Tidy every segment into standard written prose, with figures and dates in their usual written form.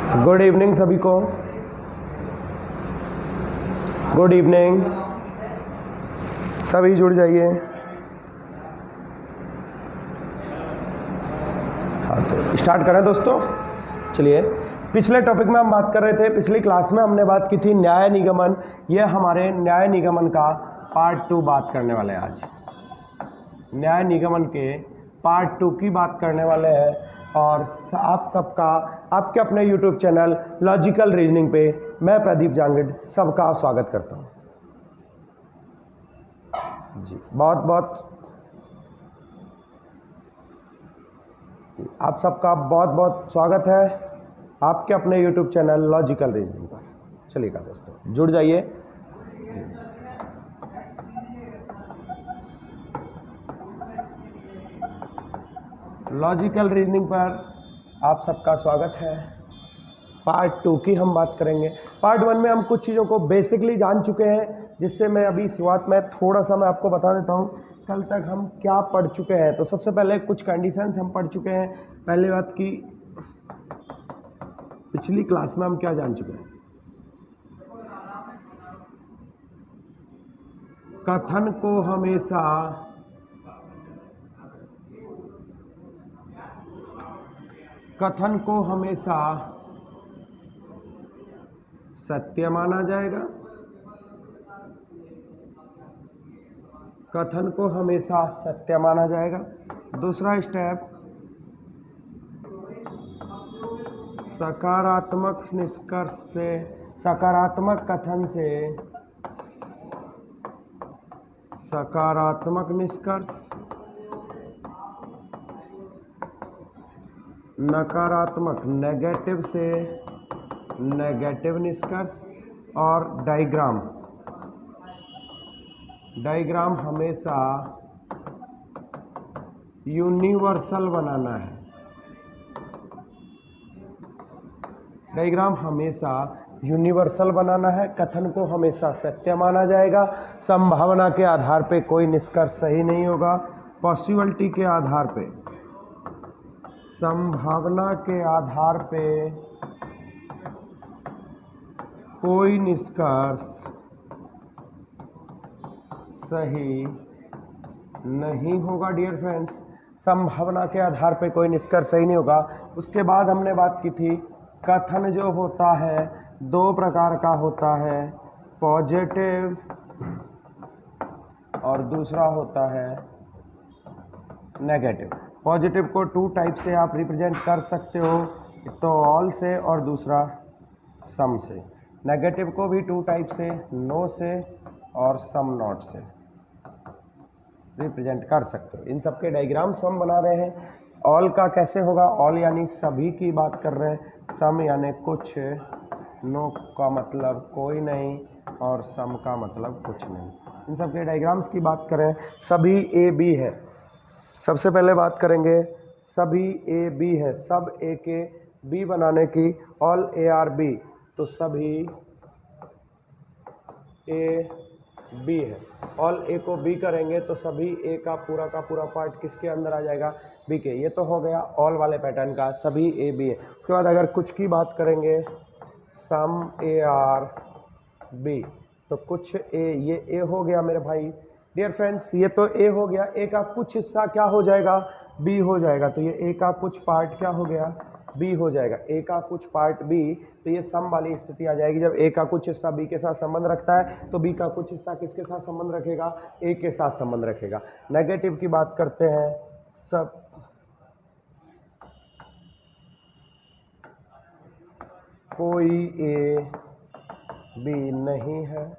Good evening सभी को। Good evening, सभी जुड़ जाइए। हाँ तो स्टार्ट करें दोस्तों। चलिए, पिछले टॉपिक में हम बात कर रहे थे, पिछली क्लास में हमने बात की थी न्याय निगमन। ये हमारे न्याय निगमन का पार्ट 2 बात करने वाले हैं। आज न्याय निगमन के पार्ट 2 की बात करने वाले हैं और आप सबका आपके अपने YouTube चैनल लॉजिकल रीजनिंग पे मैं प्रदीप जांगड़ सबका स्वागत करता हूँ जी। बहुत बहुत आप सबका बहुत बहुत स्वागत है आपके अपने YouTube चैनल लॉजिकल रीजनिंग पर। चलिएगा दोस्तों, जुड़ जाइए। लॉजिकल रीजनिंग पर आप सबका स्वागत है। पार्ट 2 की हम बात करेंगे। पार्ट 1 में हम कुछ चीज़ों को बेसिकली जान चुके हैं, जिससे मैं अभी शुरुआत में थोड़ा सा मैं आपको बता देता हूँ कल तक हम क्या पढ़ चुके हैं। तो सबसे पहले कुछ कंडीशंस हम पढ़ चुके हैं। पहली बात की पिछली क्लास में हम क्या जान चुके हैं। कथन को हमेशा सत्य माना जाएगा। कथन को हमेशा सत्य माना जाएगा। दूसरा स्टेप, सकारात्मक निष्कर्ष से, सकारात्मक कथन से सकारात्मक निष्कर्ष, नकारात्मक नेगेटिव से नेगेटिव निष्कर्ष। और डायग्राम हमेशा यूनिवर्सल बनाना है। डायग्राम हमेशा यूनिवर्सल बनाना है। कथन को हमेशा सत्य माना जाएगा। संभावना के आधार पे कोई निष्कर्ष सही नहीं होगा। पॉसिबिलिटी के आधार पे, संभावना के आधार पे कोई निष्कर्ष सही नहीं होगा। डियर फ्रेंड्स, संभावना के आधार पे कोई निष्कर्ष सही नहीं होगा। उसके बाद हमने बात की थी कथन जो होता है दो प्रकार का होता है, पॉजिटिव और दूसरा होता है नेगेटिव। पॉजिटिव को 2 टाइप से आप रिप्रेजेंट कर सकते हो, एक तो ऑल से और दूसरा सम से। नेगेटिव को भी 2 टाइप से, नो से और सम नॉट से रिप्रेजेंट कर सकते हो। इन सब के डायग्राम्स हम बना रहे हैं। ऑल का कैसे होगा, ऑल यानी सभी की बात कर रहे हैं, सम यानी कुछ, नो का मतलब कोई नहीं और सम का मतलब कुछ नहीं। इन सब के डायग्राम्स की बात करें, सभी ए बी है। सबसे पहले बात करेंगे सभी ए बी है। सब ए के बी बनाने की, ऑल ए आर बी, तो सभी ए बी है। ऑल ए को बी करेंगे तो सभी ए का पूरा पार्ट किसके अंदर आ जाएगा, बी के। ये तो हो गया ऑल वाले पैटर्न का, सभी ए बी है। उसके बाद अगर कुछ की बात करेंगे, सम ए आर बी, तो कुछ ए, ये ए हो गया मेरे भाई। डियर फ्रेंड्स, ये तो ए हो गया, ए का कुछ हिस्सा क्या हो जाएगा, बी हो जाएगा। तो ये ए का कुछ पार्ट क्या हो गया, बी हो जाएगा। ए का कुछ पार्ट बी, तो ये सम वाली स्थिति आ जाएगी। जब ए का कुछ हिस्सा बी के साथ संबंध रखता है तो बी का कुछ हिस्सा किसके साथ संबंध रखेगा, ए के साथ संबंध रखेगा। नेगेटिव की बात करते हैं, सब कोई ए बी नहीं है,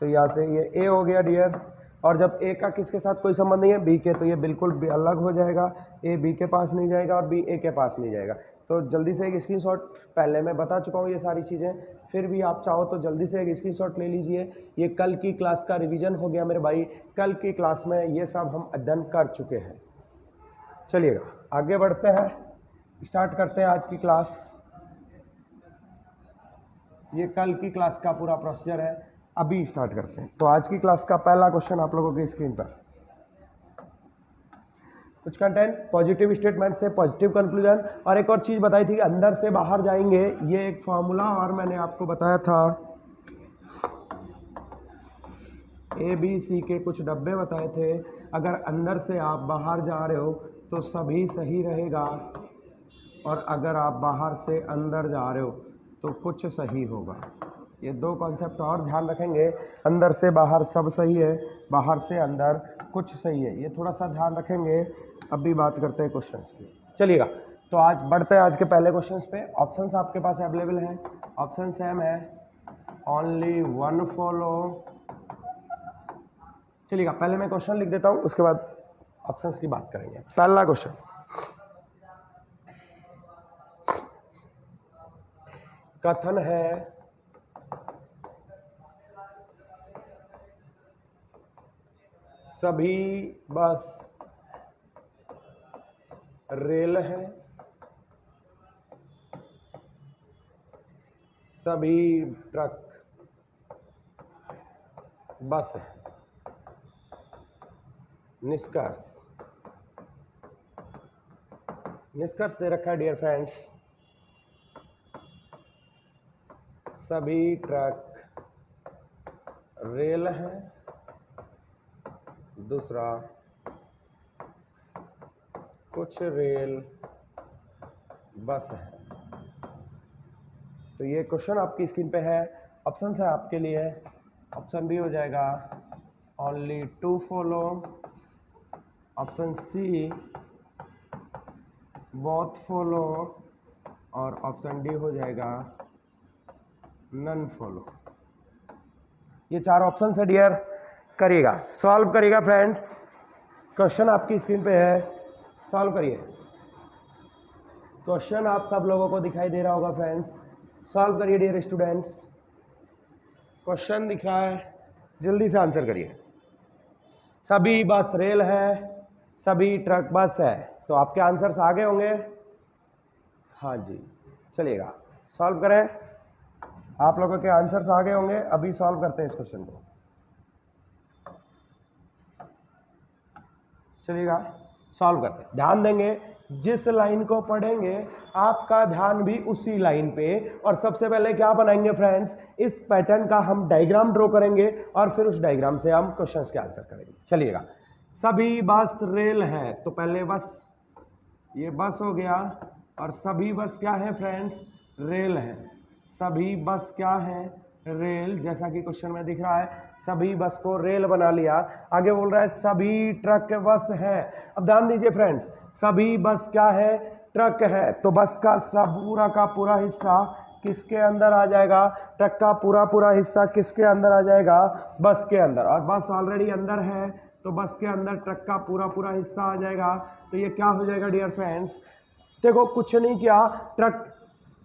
तो यहाँ से ये ए हो गया डियर। और जब ए का किसके साथ कोई संबंध नहीं है, बी के, तो ये बिल्कुल अलग हो जाएगा। ए बी के पास नहीं जाएगा और बी ए के पास नहीं जाएगा। तो जल्दी से एक स्क्रीनशॉट, पहले मैं बता चुका हूँ ये सारी चीज़ें, फिर भी आप चाहो तो जल्दी से एक स्क्रीनशॉट ले लीजिए। ये कल की क्लास का रिवीजन हो गया मेरे भाई। कल की क्लास में ये सब हम अध्ययन कर चुके हैं। चलिएगा आगे बढ़ते हैं, स्टार्ट करते हैं आज की क्लास। ये कल की क्लास का पूरा प्रोसीजर है, अभी स्टार्ट करते हैं। तो आज की क्लास का पहला क्वेश्चन आप लोगों की स्क्रीन पर। कुछ कंटेंट पॉजिटिव स्टेटमेंट से पॉजिटिव कंक्लूजन। और एक और चीज़ बताई थी कि अंदर से बाहर जाएंगे, ये एक फॉर्मूला और मैंने आपको बताया था, ए बी सी के कुछ डब्बे बताए थे, अगर अंदर से आप बाहर जा रहे हो तो सभी सही रहेगा, और अगर आप बाहर से अंदर जा रहे हो तो कुछ सही होगा। ये दो कॉन्सेप्ट और ध्यान रखेंगे, अंदर से बाहर सब सही है, बाहर से अंदर कुछ सही है, ये थोड़ा सा ध्यान रखेंगे। अब भी बात करते हैं क्वेश्चंस की, चलिएगा। तो आज बढ़ते हैं आज के पहले क्वेश्चंस पे। ऑप्शंस आपके पास अवेलेबल हैं, ऑप्शन सेम है, ओनली वन फॉलो। चलिएगा, पहले मैं क्वेश्चन लिख देता हूं, उसके बाद ऑप्शंस की बात करेंगे। पहला क्वेश्चन, कथन है सभी बस रेल है, सभी ट्रक बस है। निष्कर्ष, निष्कर्ष दे रखा है डियर फ्रेंड्स, सभी ट्रक रेल है, दूसरा कुछ रेल बस है। तो ये क्वेश्चन आपकी स्क्रीन पे है, ऑप्शन है आपके लिए, ऑप्शन बी हो जाएगा only two follow, option C both follow, और ऑप्शन डी हो जाएगा नन फॉलो। ये चार ऑप्शन है डियर, करिएगा, सॉल्व करिएगा फ्रेंड्स। क्वेश्चन आपकी स्क्रीन पे है, सॉल्व करिए। क्वेश्चन आप सब लोगों को दिखाई दे रहा होगा फ्रेंड्स, सॉल्व करिए डियर स्टूडेंट्स। क्वेश्चन दिख रहा है, जल्दी से आंसर करिए। सभी बस रेल है, सभी ट्रक बस है, तो आपके आंसर्स आ गए होंगे। हाँ जी, चलिएगा सॉल्व करें, आप लोगों के आंसर्स आ गए होंगे। अभी सॉल्व करते हैं इस क्वेश्चन को, चलिएगा सॉल्व करते हैं। ध्यान देंगे, जिस लाइन को पढ़ेंगे आपका ध्यान भी उसी लाइन पे। और सबसे पहले क्या बनाएंगे फ्रेंड्स, इस पैटर्न का हम डायग्राम ड्रॉ करेंगे और फिर उस डायग्राम से हम क्वेश्चंस के आंसर करेंगे। चलिएगा, सभी बस रेल है, तो पहले बस, ये बस हो गया, और सभी बस क्या है फ्रेंड्स, रेल है। सभी बस क्या है, रेल, जैसा कि क्वेश्चन में दिख रहा है, सभी बस को रेल बना लिया। आगे बोल रहा है सभी ट्रक बस है। अब ध्यान दीजिए फ्रेंड्स, सभी बस क्या है, ट्रक है, तो बस का सब पूरा का पूरा हिस्सा किसके अंदर आ जाएगा, ट्रक का पूरा पूरा हिस्सा किसके अंदर आ जाएगा, बस के अंदर। और बस ऑलरेडी अंदर है, तो बस के अंदर ट्रक का पूरा पूरा हिस्सा आ जाएगा। तो ये क्या हो जाएगा डियर फ्रेंड्स, देखो कुछ नहीं किया, ट्रक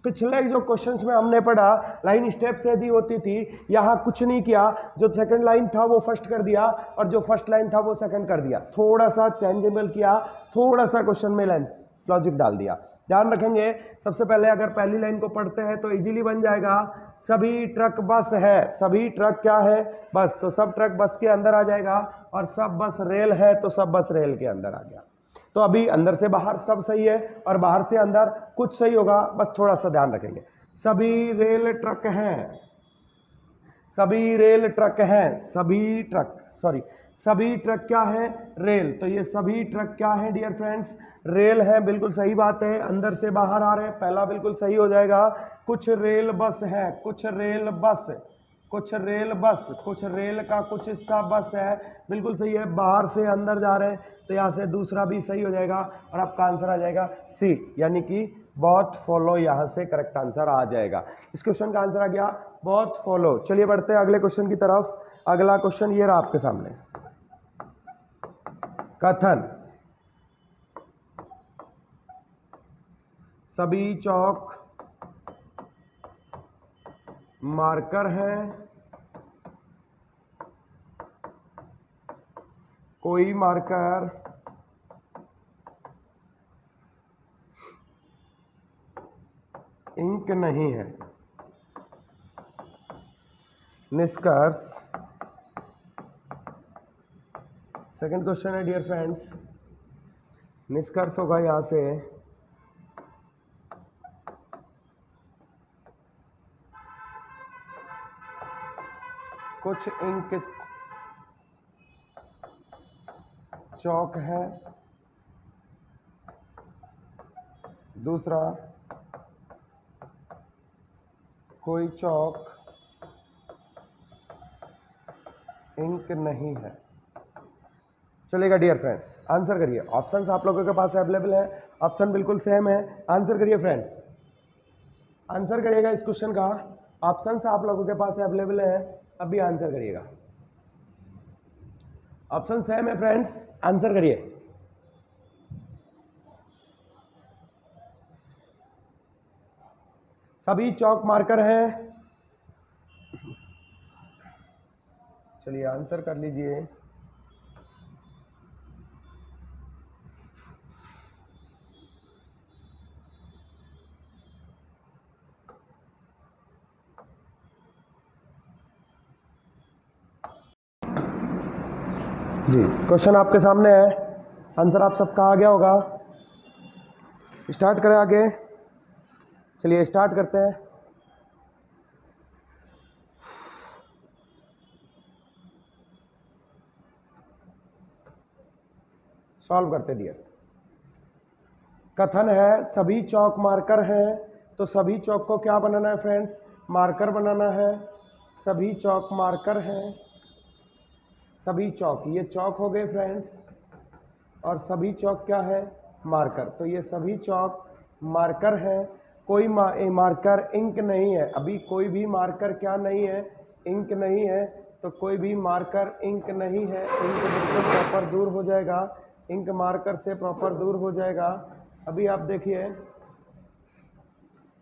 पिछले जो क्वेश्चंस में हमने पढ़ा लाइन स्टेप से दी होती थी, यहाँ कुछ नहीं किया, जो सेकंड लाइन था वो फर्स्ट कर दिया और जो फर्स्ट लाइन था वो सेकंड कर दिया, थोड़ा सा चेंजेबल किया, थोड़ा सा क्वेश्चन में लॉजिक डाल दिया। ध्यान रखेंगे, सबसे पहले अगर पहली लाइन को पढ़ते हैं तो इजीली बन जाएगा, सभी ट्रक बस है, सभी ट्रक क्या है, बस, तो सब ट्रक बस के अंदर आ जाएगा, और सब बस रेल है तो सब बस रेल के अंदर आ गया। तो अभी अंदर से बाहर सब सही है और बाहर से अंदर कुछ सही होगा, बस थोड़ा सा ध्यान रखेंगे। सभी रेल ट्रक हैं, सभी रेल ट्रक हैं, सभी ट्रक, सॉरी, सभी ट्रक क्या है, रेल, तो ये सभी ट्रक क्या है डियर फ्रेंड्स, रेल है, बिल्कुल सही बात है। अंदर से बाहर आ रहे हैं, पहला बिल्कुल सही हो जाएगा। कुछ रेल बस है, कुछ रेल बस, कुछ रेल बस, कुछ रेल का कुछ हिस्सा बस है, बिल्कुल सही है। बाहर से अंदर जा रहे हैं, तो यहाँ से दूसरा भी सही हो जाएगा, और आपका आंसर आ जाएगा सी, यानी कि बहुत फॉलो, यहाँ से करेक्ट आंसर आ जाएगा। इस क्वेश्चन का आंसर आ गया बहुत फॉलो। चलिए बढ़ते हैं अगले क्वेश्चन की तरफ। अगला क्वेश्चन ये रहा आपके सामने, कथन सभी चौक मार्कर हैं, कोई मार्कर इंक नहीं है। निष्कर्ष, सेकंड क्वेश्चन है डियर फ्रेंड्स, निष्कर्ष होगा यहाँ से कुछ इंक चौक है, दूसरा कोई चौक इंक नहीं है। चलेगा डियर फ्रेंड्स, आंसर करिए। ऑप्शंस आप लोगों के पास अवेलेबल है, ऑप्शन बिल्कुल सेम है। आंसर करिए फ्रेंड्स, आंसर करिएगा इस क्वेश्चन का। ऑप्शंस आप लोगों के पास अवेलेबल है, अभी आंसर करिएगा। ऑप्शन सेम है फ्रेंड्स, आंसर करिए। सभी चौक मार्कर हैं। चलिए आंसर कर लीजिए। जी क्वेश्चन आपके सामने है, आंसर आप सबका आ गया होगा। स्टार्ट करें आगे, चलिए स्टार्ट करते हैं। सॉल्व करते दिए। कथन है सभी चौक मार्कर हैं, तो सभी चौक को क्या बनाना है फ्रेंड्स, मार्कर बनाना है। सभी चौक मार्कर हैं, सभी चौक, ये चौक हो गए फ्रेंड्स, और सभी चौक क्या है, मार्कर। तो ये सभी चौक मार्कर हैं। कोई मार्कर इंक नहीं है, अभी कोई भी मार्कर क्या नहीं है, इंक नहीं है। तो कोई भी मार्कर इंक नहीं है, इंक बिल्कुल प्रॉपर दूर हो जाएगा, इंक मार्कर से प्रॉपर दूर हो जाएगा। अभी आप देखिए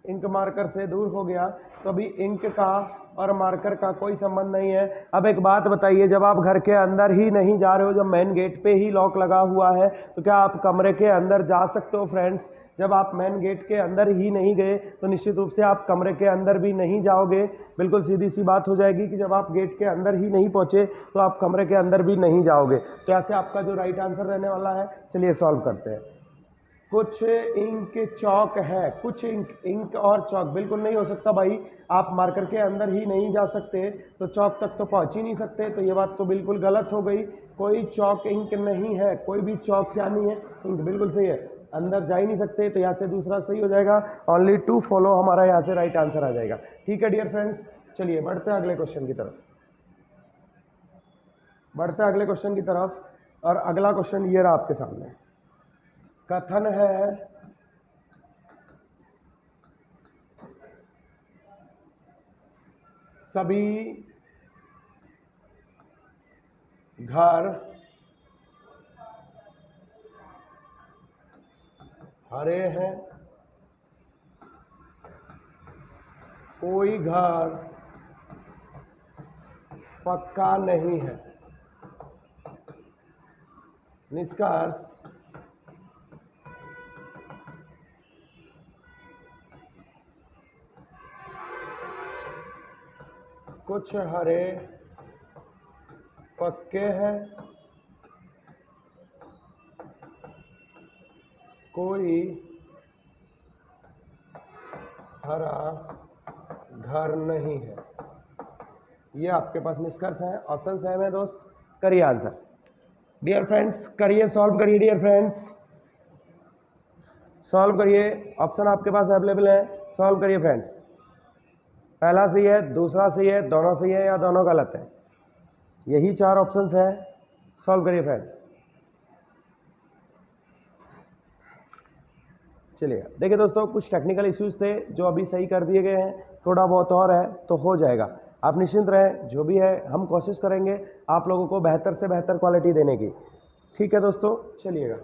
इंक मार्कर से दूर हो गया, तो अभी इंक का और मार्कर का कोई संबंध नहीं है। अब एक बात बताइए, जब आप घर के अंदर ही नहीं जा रहे हो, जब मेन गेट पे ही लॉक लगा हुआ है, तो क्या आप कमरे के अंदर जा सकते हो फ्रेंड्स? जब आप मेन गेट के अंदर ही नहीं गए तो निश्चित रूप से आप कमरे के अंदर भी नहीं जाओगे। बिल्कुल सीधी सी बात हो जाएगी कि जब आप गेट के अंदर ही नहीं पहुंचे तो आप कमरे के अंदर भी नहीं जाओगे। तो ऐसे आपका जो राइट आंसर रहने वाला है, चलिए सॉल्व करते हैं। कुछ इंक चौक है, कुछ इंक और चौक बिल्कुल नहीं हो सकता भाई। आप मार्कर के अंदर ही नहीं जा सकते तो चौक तक तो पहुंच ही नहीं सकते, तो ये बात तो बिल्कुल गलत हो गई। कोई चौक इंक नहीं है, कोई भी चौक क्या नहीं है, इंक। बिल्कुल सही है, अंदर जा ही नहीं सकते, तो यहाँ से दूसरा सही हो जाएगा। ओनली टू फॉलो, हमारा यहाँ से राइट आंसर आ जाएगा। ठीक है डियर फ्रेंड्स, चलिए बढ़ते हैं अगले क्वेश्चन की तरफ, बढ़ते हैं अगले क्वेश्चन की तरफ। और अगला क्वेश्चन ये रहा आपके सामने। कथन है सभी घर हरे हैं, कोई घर पक्का नहीं है। निष्कर्ष कुछ हरे पक्के हैं, कोई हरा घर नहीं है। ये आपके पास निष्कर्ष है, ऑप्शन सेम है दोस्त। करिए आंसर डियर फ्रेंड्स, करिए, सॉल्व करिए डियर फ्रेंड्स, सॉल्व करिए। ऑप्शन आपके पास अवेलेबल है, सॉल्व करिए फ्रेंड्स। पहला सही है, दूसरा सही है, दोनों सही है या दोनों गलत है, यही चार ऑप्शंस है। सॉल्व करिए फ्रेंड्स। चलिए देखिए दोस्तों, कुछ टेक्निकल इश्यूज थे जो अभी सही कर दिए गए हैं, थोड़ा बहुत और है तो हो जाएगा। आप निश्चिंत रहें, जो भी है हम कोशिश करेंगे आप लोगों को बेहतर से बेहतर क्वालिटी देने की। ठीक है दोस्तों, चलिएगा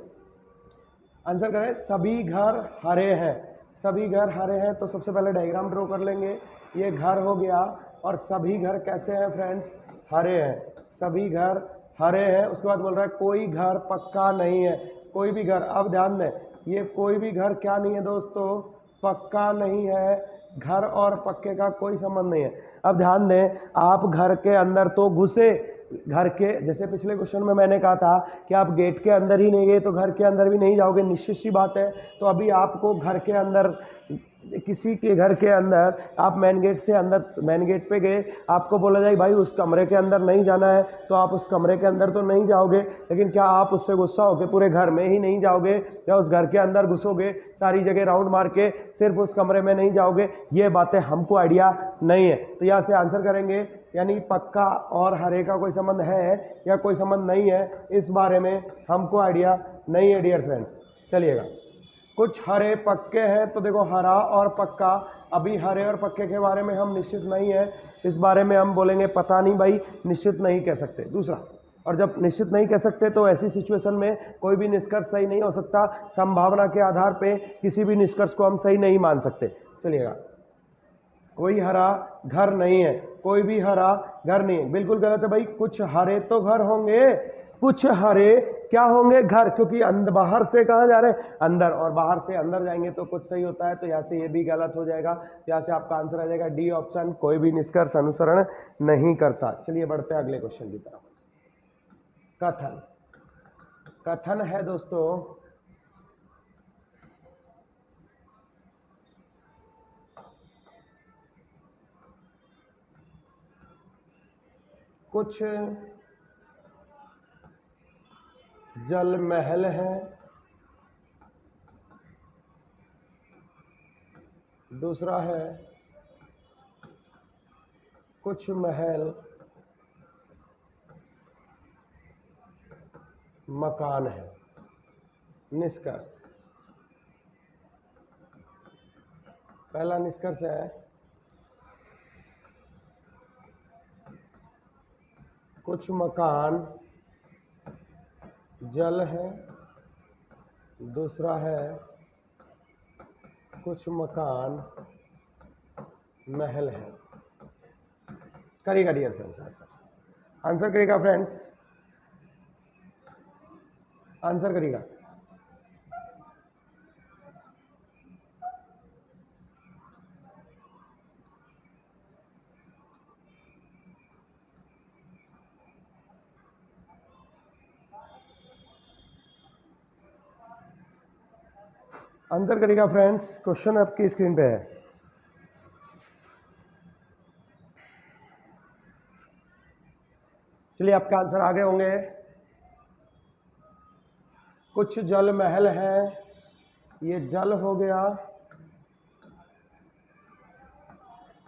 आंसर करें। सभी घर हरे हैं, सभी घर हरे हैं, तो सबसे पहले डायग्राम ड्रॉ कर लेंगे। ये घर हो गया, और सभी घर कैसे हैं फ्रेंड्स, हरे हैं, सभी घर हरे हैं। उसके बाद बोल रहा है कोई घर पक्का नहीं है, कोई भी घर। अब ध्यान दें, ये कोई भी घर क्या नहीं है दोस्तों, पक्का नहीं है। घर और पक्के का कोई संबंध नहीं है। अब ध्यान दें, आप घर के अंदर तो घुसे, घर के, जैसे पिछले क्वेश्चन में मैंने कहा था कि आप गेट के अंदर ही नहीं गए तो घर के अंदर भी नहीं जाओगे, निश्चित सी बात है। तो अभी आपको घर के अंदर, किसी के घर के अंदर आप मेन गेट से अंदर, मेन गेट पे गए, आपको बोला जाए भाई उस कमरे के अंदर नहीं जाना है, तो आप उस कमरे के अंदर तो नहीं जाओगे, लेकिन क्या आप उससे गुस्सा होकर पूरे घर में ही नहीं जाओगे या उस घर के अंदर घुसोगे, सारी जगह राउंड मार के सिर्फ उस कमरे में नहीं जाओगे? ये बातें हमको आइडिया नहीं है। तो यहाँ से आंसर करेंगे, यानी पक्का और हरे का कोई संबंध है या कोई संबंध नहीं है, इस बारे में हमको आइडिया नहीं है डियर फ्रेंड्स। चलिएगा, कुछ हरे पक्के हैं, तो देखो हरा और पक्का, अभी हरे और पक्के के बारे में हम निश्चित नहीं है, इस बारे में हम बोलेंगे पता नहीं भाई, निश्चित नहीं कह सकते। दूसरा, और जब निश्चित नहीं कह सकते तो ऐसी सिचुएशन में कोई भी निष्कर्ष सही नहीं हो सकता, संभावना के आधार पे किसी भी निष्कर्ष को हम सही नहीं मान सकते। चलिएगा, कोई हरा घर नहीं है, कोई भी हरा घर नहीं है, बिल्कुल गलत है भाई। कुछ हरे तो घर होंगे, कुछ हरे क्या होंगे? घर, क्योंकि अंदर बाहर से कहाँ जा रहे हैं? अंदर, और बाहर से अंदर जाएंगे तो कुछ सही होता है, तो यहाँ से ये भी गलत हो जाएगा। यहाँ से आपका आंसर आ जाएगा डी ऑप्शन, कोई भी निष्कर्ष अनुसरण नहीं करता। चलिए बढ़ते हैं अगले क्वेश्चन की तरफ। कथन, कथन है दोस्तों कुछ जल महल हैं, दूसरा है कुछ महल मकान है। निष्कर्ष, पहला निष्कर्ष है कुछ मकान जल है, दूसरा है कुछ मकान महल है। करिएगा डियर फ्रेंड्स, आंसर करिएगा फ्रेंड्स, आंसर करिएगा। आंसर करिएगा फ्रेंड्स, क्वेश्चन आपकी स्क्रीन पे है। चलिए, आपके आंसर आ गए होंगे। कुछ जल महल है, ये जल हो गया,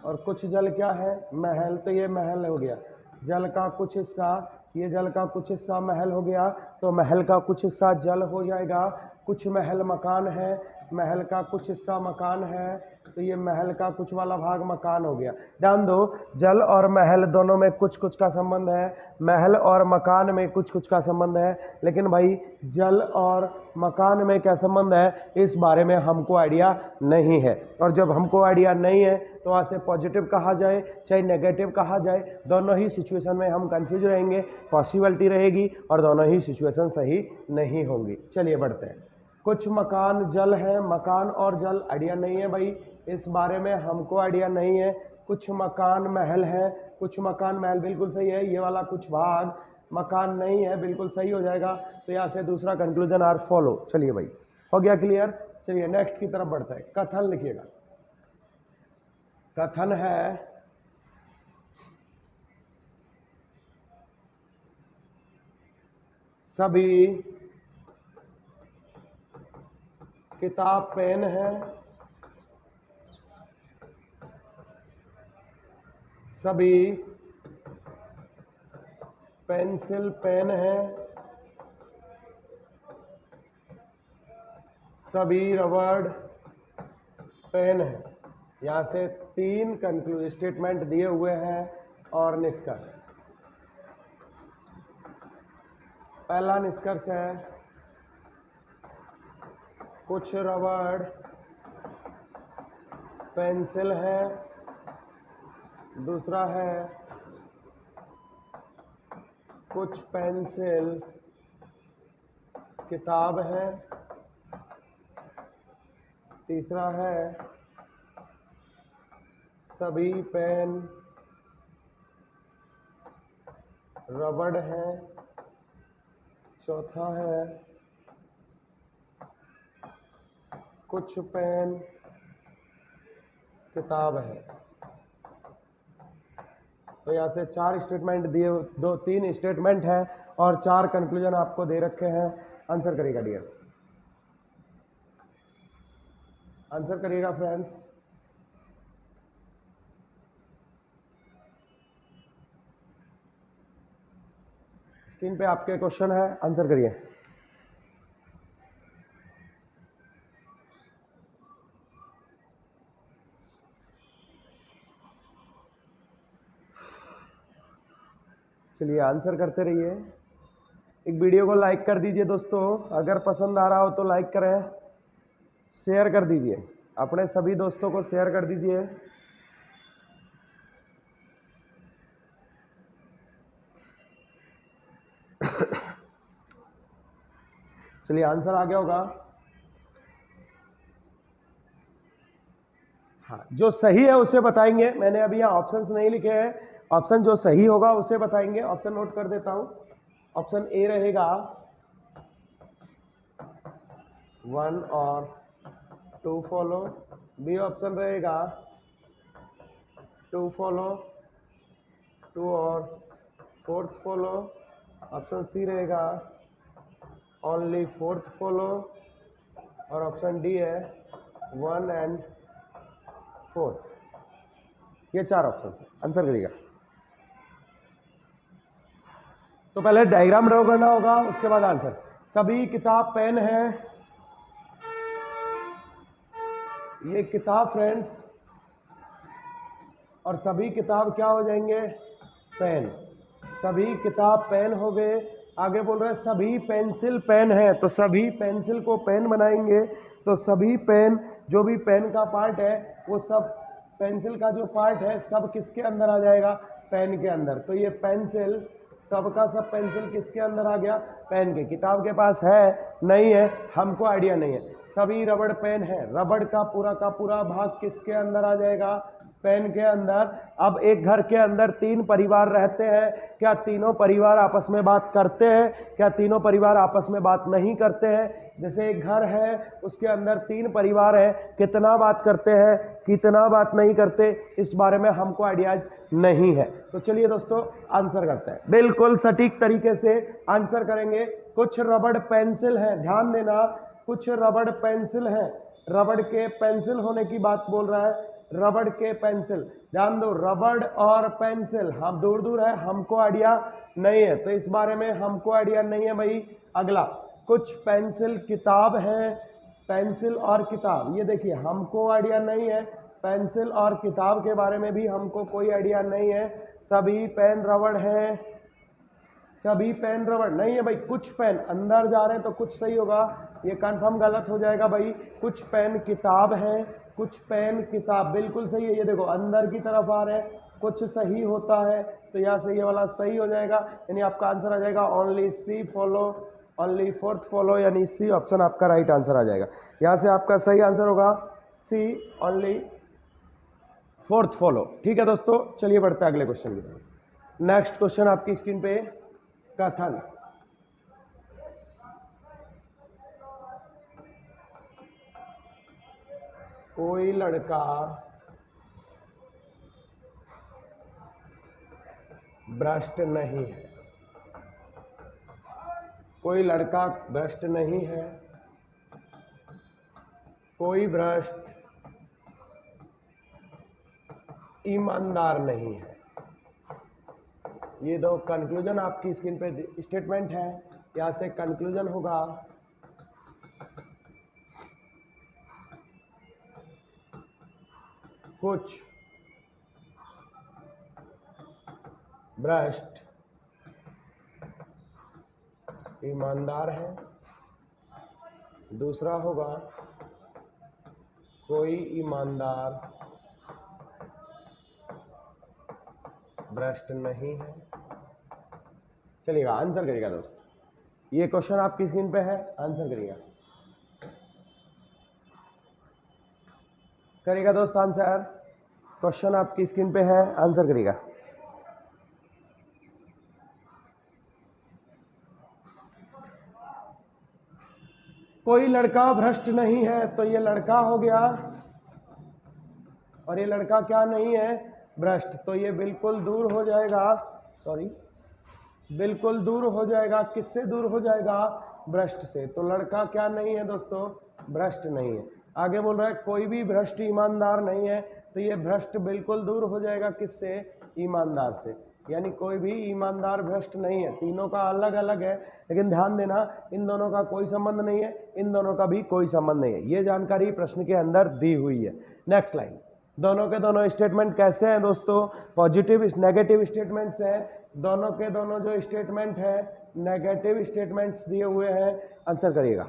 और कुछ जल क्या है? महल, तो ये महल हो गया। जल का कुछ हिस्सा, ये जल का कुछ हिस्सा महल हो गया, तो महल का कुछ हिस्सा जल हो जाएगा। कुछ महल मकान है, महल का कुछ हिस्सा मकान है, तो ये महल का कुछ वाला भाग मकान हो गया। ध्यान दो, जल और महल दोनों में कुछ कुछ का संबंध है, महल और मकान में कुछ कुछ का संबंध है, लेकिन भाई जल और मकान में क्या संबंध है, इस बारे में हमको आइडिया नहीं है। और जब हमको आइडिया नहीं है तो वहाँ से पॉजिटिव कहा जाए चाहे नेगेटिव कहा जाए, दोनों ही सिचुएशन में हम कंफ्यूज रहेंगे, पॉसिबिलिटी रहेगी, और दोनों ही सिचुएशन सही नहीं होंगी। चलिए बढ़ते हैं। कुछ मकान जल है, मकान और जल आइडिया नहीं है भाई, इस बारे में हमको आइडिया नहीं है। कुछ मकान महल है, कुछ मकान महल बिल्कुल सही है, ये वाला कुछ भाग मकान नहीं है, बिल्कुल सही हो जाएगा। तो यहाँ से दूसरा कंक्लूजन आर फॉलो। चलिए भाई, हो गया क्लियर। चलिए नेक्स्ट की तरफ बढ़ते हैं। कथन लिखिएगा। कथन है सभी किताब पेन है, सभी पेंसिल पेन है, सभी रबड़ पेन है। यहाँ से 3 कंक्लूजन स्टेटमेंट दिए हुए हैं और निष्कर्ष। पहला निष्कर्ष है कुछ रबड़ पेंसिल है, दूसरा है कुछ पेंसिल किताब है, तीसरा है सभी पेन रबड़ है, चौथा है कुछ पेन किताब है। तो यहाँ से 4 स्टेटमेंट दिए, 3 स्टेटमेंट है और 4 कंक्लूजन आपको दे रखे हैं। आंसर करिएगा डियर, आंसर करिएगा फ्रेंड्स। स्क्रीन पे आपके क्वेश्चन है, आंसर करिए। चलिए आंसर करते रहिए। एक वीडियो को लाइक कर दीजिए दोस्तों, अगर पसंद आ रहा हो तो लाइक करें, शेयर कर दीजिए, अपने सभी दोस्तों को शेयर कर दीजिए। चलिए आंसर आ गया होगा। हाँ, जो सही है उसे बताएंगे। मैंने अभी यहाँ ऑप्शंस नहीं लिखे हैं, ऑप्शन जो सही होगा उसे बताएंगे। ऑप्शन नोट कर देता हूँ। ऑप्शन ए रहेगा 1 और 2 फॉलो, बी ऑप्शन रहेगा 2 फॉलो 2 और 4th फॉलो, ऑप्शन सी रहेगा ओनली 4th फॉलो और ऑप्शन डी है 1 एंड 4th। ये 4 ऑप्शन है, आंसर करिएगा। तो पहले डायग्राम ड्रॉ करना होगा, उसके बाद आंसर। सभी किताब पेन है, ये किताब फ्रेंड्स, और सभी किताब क्या हो जाएंगे, पेन। सभी किताब पेन हो गए। आगे बोल रहे हैं सभी पेंसिल पेन है, तो सभी पेंसिल को पेन बनाएंगे। तो सभी पेन, जो भी पेन का पार्ट है वो सब, पेंसिल का जो पार्ट है सब किसके अंदर आ जाएगा, पेन के अंदर। तो ये पेंसिल, सबका सब पेंसिल किसके अंदर आ गया, पेन के। किताब के पास है नहीं है, हमको आइडिया नहीं है। सभी रबड़ पेन है, रबड़ का पूरा भाग किसके अंदर आ जाएगा, पेन के अंदर। अब एक घर के अंदर 3 परिवार रहते हैं, क्या तीनों परिवार आपस में बात करते हैं, क्या तीनों परिवार आपस में बात नहीं करते हैं। जैसे एक घर है उसके अंदर 3 परिवार है, कितना बात करते हैं, कितना बात नहीं करते, इस बारे में हमको आइडियाज नहीं है। तो चलिए दोस्तों आंसर करते हैं, बिल्कुल सटीक तरीके से आंसर करेंगे। कुछ रबड़ पेंसिल है, ध्यान देना, कुछ रबड़ पेंसिल है, रबड़ के पेंसिल होने की बात बोल रहा है, रबड़ के पेंसिल। ध्यान दो, रबड़ और पेंसिल हम दूर दूर है, हमको आइडिया नहीं है, तो इस बारे में हमको आइडिया नहीं है भाई। अगला, कुछ पेंसिल किताब है, पेंसिल और किताब, ये देखिए हमको आइडिया नहीं है। पेंसिल और किताब के बारे में भी हमको कोई आइडिया नहीं है। सभी पेन रबड़ है, सभी पेन रबड़ नहीं है भाई। कुछ पेन अंदर जा रहे हैं तो कुछ सही होगा, ये कंफर्म गलत हो जाएगा भाई। कुछ पेन किताब है, कुछ पेन किताब बिल्कुल सही है। ये देखो अंदर की तरफ आ रहे हैं, कुछ सही होता है, तो यहाँ से ये वाला सही हो जाएगा, यानी आपका आंसर आ जाएगा ओनली सी फॉलो, ओनली 4th फॉलो, यानी सी ऑप्शन आपका राइट आंसर आ जाएगा। यहाँ से आपका सही आंसर होगा सी, ओनली 4th फॉलो। ठीक है दोस्तों, चलिए बढ़ते हैं अगले क्वेश्चन की तरफ। नेक्स्ट क्वेश्चन आपकी स्क्रीन पे, कथन। कोई लड़का भ्रष्ट नहीं है, कोई लड़का भ्रष्ट नहीं है, कोई भ्रष्ट ईमानदार नहीं है। ये 2 कंक्लूजन आपकी स्क्रीन पे स्टेटमेंट है, यहां से कंक्लूजन होगा कुछ भ्रष्ट ईमानदार है। दूसरा होगा कोई ईमानदार भ्रष्ट नहीं है। चलिएगा आंसर करिएगा दोस्त, ये क्वेश्चन आपकी स्क्रीन पे है, आंसर करिएगा, करिएगा दोस्त आंसर। क्वेश्चन आपकी स्क्रीन पे है, आंसर करिएगा। कोई लड़का भ्रष्ट नहीं है, तो ये लड़का हो गया, और ये लड़का क्या नहीं है, भ्रष्ट, तो ये बिल्कुल दूर हो जाएगा, सॉरी, बिल्कुल दूर हो जाएगा, किससे दूर हो जाएगा, भ्रष्ट से। तो लड़का क्या नहीं है दोस्तों, भ्रष्ट नहीं है। आगे बोल रहा है कोई भी भ्रष्ट ईमानदार नहीं है, तो ये भ्रष्ट बिल्कुल दूर हो जाएगा किससे, ईमानदार से, यानी कोई भी ईमानदार भ्रष्ट नहीं है। तीनों का अलग अलग है, लेकिन ध्यान देना इन दोनों का कोई संबंध नहीं है, इन दोनों का भी कोई संबंध नहीं है। ये जानकारी प्रश्न के अंदर दी हुई है। नेक्स्ट लाइन, दोनों के दोनों स्टेटमेंट कैसे हैं दोस्तों, पॉजिटिव नेगेटिव स्टेटमेंट्स हैं। दोनों के दोनों जो स्टेटमेंट है नेगेटिव स्टेटमेंट्स दिए हुए हैं, आंसर करिएगा।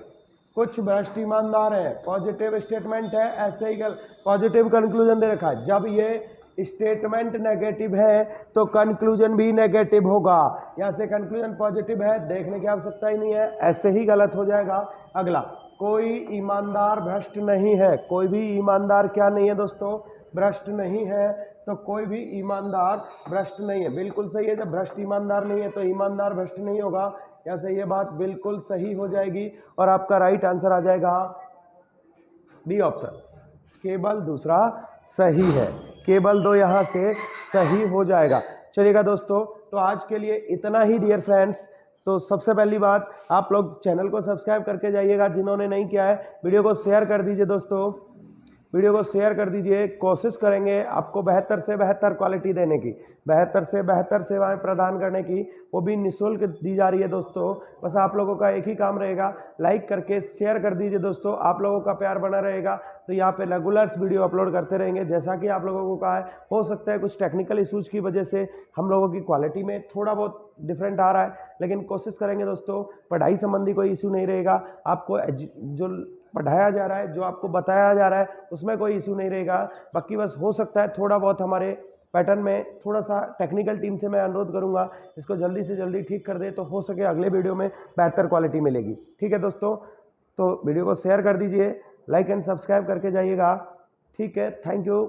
कुछ भ्रष्ट ईमानदार है, पॉजिटिव स्टेटमेंट है, ऐसे ही पॉजिटिव कंक्लूजन दे रखा है। जब ये स्टेटमेंट नेगेटिव है तो कंक्लूजन भी नेगेटिव होगा। यहाँ से कंक्लूजन पॉजिटिव है, देखने की आवश्यकता ही नहीं है, ऐसे ही गलत हो जाएगा। अगला, कोई ईमानदार भ्रष्ट नहीं है, कोई भी ईमानदार क्या नहीं है दोस्तों, भ्रष्ट नहीं है, तो कोई भी ईमानदार भ्रष्ट नहीं है, बिल्कुल सही है। जब भ्रष्ट ईमानदार नहीं है तो ईमानदार भ्रष्ट नहीं होगा, यहाँ से ये बात बिल्कुल सही हो जाएगी और आपका राइट आंसर आ जाएगा बी ऑप्शन, केवल दूसरा सही है, केवल दो यहाँ से सही हो जाएगा। चलिएगा दोस्तों, तो आज के लिए इतना ही डियर फ्रेंड्स। तो सबसे पहली बात, आप लोग चैनल को सब्सक्राइब करके जाइएगा, जिन्होंने नहीं किया है वीडियो को शेयर कर दीजिए दोस्तों, वीडियो को शेयर कर दीजिए। कोशिश करेंगे आपको बेहतर से बेहतर क्वालिटी देने की, बेहतर से बेहतर सेवाएं प्रदान करने की, वो भी निःशुल्क दी जा रही है दोस्तों। बस आप लोगों का एक ही काम रहेगा, लाइक करके शेयर कर दीजिए दोस्तों। आप लोगों का प्यार बना रहेगा तो यहाँ पे रेगुलर्स वीडियो अपलोड करते रहेंगे। जैसा कि आप लोगों को कहा है, हो सकता है कुछ टेक्निकल इशूज़ की वजह से हम लोगों की क्वालिटी में थोड़ा बहुत डिफरेंट आ रहा है, लेकिन कोशिश करेंगे दोस्तों, पढ़ाई संबंधी कोई इशू नहीं रहेगा। आपको जो पढ़ाया जा रहा है, जो आपको बताया जा रहा है, उसमें कोई इशू नहीं रहेगा। बाकी बस हो सकता है थोड़ा बहुत हमारे पैटर्न में थोड़ा सा टेक्निकल टीम से मैं अनुरोध करूंगा, इसको जल्दी से जल्दी ठीक कर दे, तो हो सके अगले वीडियो में बेहतर क्वालिटी मिलेगी। ठीक है दोस्तों, तो वीडियो को शेयर कर दीजिए, लाइक एंड सब्सक्राइब करके जाइएगा। ठीक है, थैंक यू,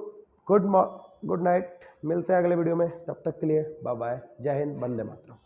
गुड नाइट, मिलते हैं अगले वीडियो में, तब तक के लिए बाय बाय, जय हिंद, वंदे मातरम।